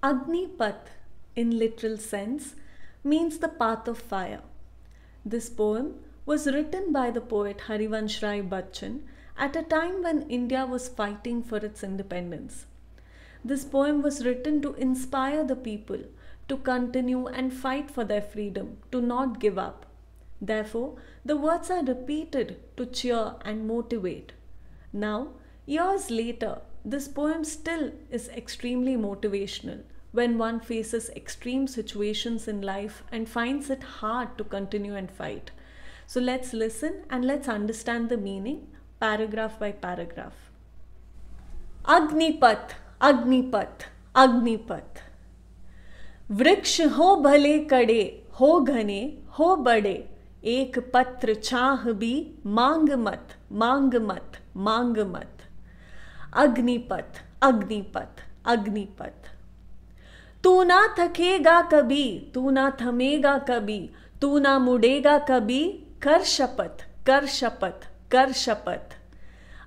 Agnipath, in literal sense, means the path of fire. This poem was written by the poet Harivansh Rai Bachchan at a time when India was fighting for its independence. This poem was written to inspire the people to continue and fight for their freedom, to not give up. Therefore, the words are repeated to cheer and motivate. Now, years later, this poem still is extremely motivational when one faces extreme situations in life and finds it hard to continue and fight. So let's listen and let's understand the meaning paragraph by paragraph. Agnipath Agnipath Agnipath, वृक्ष हो भले कड़े, हो घने हो बड़े, एक पत्र छाह भी मांग मत मांग मत मांग मत। अग्निपथ अग्निपथ अग्निपथ, तू ना थकेगा कभी, तू ना थमेगा कभी, तू ना मुड़ेगा कभी, कर शपथ कर शपथ कर शपथ।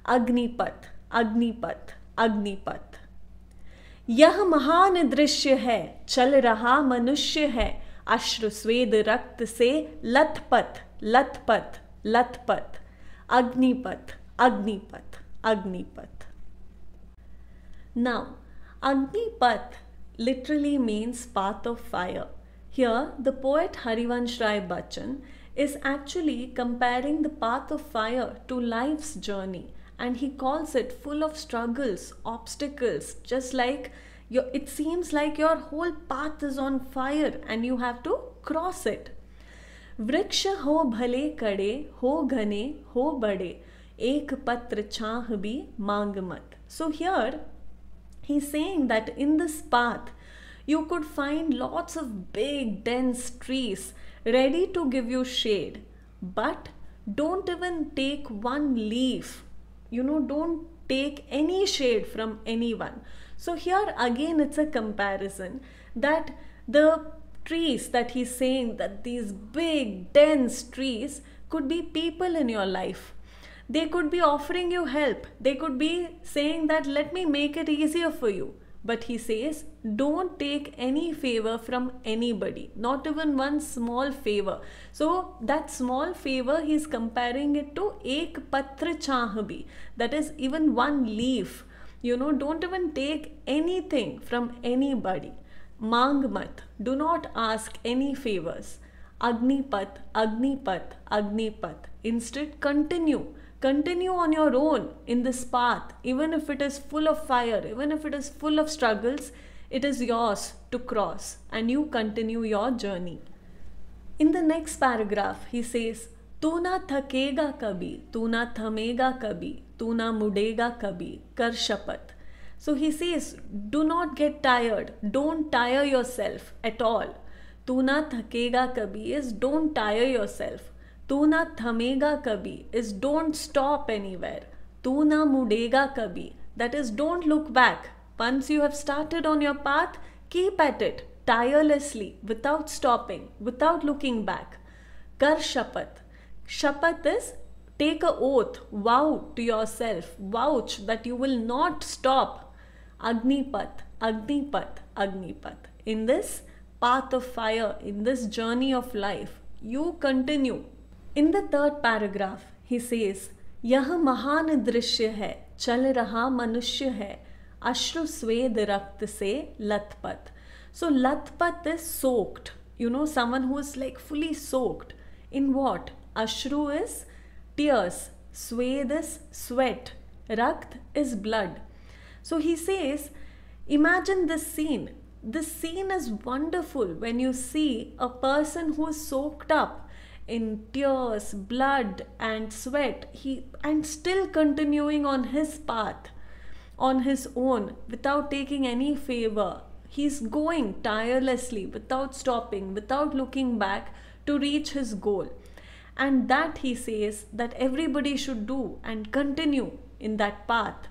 अग्निपथ अग्निपथ अग्निपथ, यह महान दृश्य है, चल रहा मनुष्य है, अश्रु स्वेद रक्त से लथपथ लथपथ लथपथ। Agnipath Agnipath Agnipath. Now, Agnipath literally means path of fire. Here, the poet Harivansh Rai Bachchan is actually comparing the path of fire to life's journey, and he calls it full of struggles, obstacles, just like it seems like your whole path is on fire and you have to cross it. वृक्ष हो भले कड़े, हो घने हो बड़े, एक पत्र छाह भी मांग मत. So here he's saying that in this path you could find lots of big dense trees ready to give you shade, but don't even take one leaf. Don't take any shade from anyone. So here again it's a comparison that the trees that he's saying, that these big dense trees could be people in your life. They could be offering you help. They could be saying that let me make it easier for you. But he says don't take any favor from anybody, not even one small favor. So that small favor he's comparing it to ek patra chahbi, that is even one leaf. Don't even take anything from anybody. Mang mat, do not ask any favors. Agnipath, Agnipath, Agnipath. Instead, continue on your own in this path. Even if it is full of fire, even if it is full of struggles, it is yours to cross, and you continue your journey. In the next paragraph, he says, तू ना थकेगा कभी, तू ना थमेगा कभी, तू ना मुड़ेगा कभी, कर शपथ. So he says, do not get tired. Don't tire yourself at all. तू ना थकेगा कभी is don't tire yourself. तू ना थमेगा कभी is don't stop anywhere. तू ना मुड़ेगा कभी, that is don't look back. Once you have started on your path, keep at it tirelessly, without stopping, without looking back. Kar shapath. Shapath is take a oath, vow to yourself, vouch that you will not stop. Agnipath, Agnipath, Agnipath. In this path of fire, in this journey of life, you continue. In the third paragraph, he says, यह महान दृश्य है, चल रहा मनुष्य है, अश्रु स्वेद रक्त से लथपथ. So लथपथ is soaked. Someone who is like fully soaked. In what? Ashru is tears, swed is sweat, rakt is blood. So he says, imagine this scene. This scene is wonderful when you see a person who is soaked up in tears, blood and sweat, and still continuing on his path on his own without taking any favor. He's going tirelessly, without stopping, without looking back, to reach his goal. And that he says that everybody should do and continue in that path.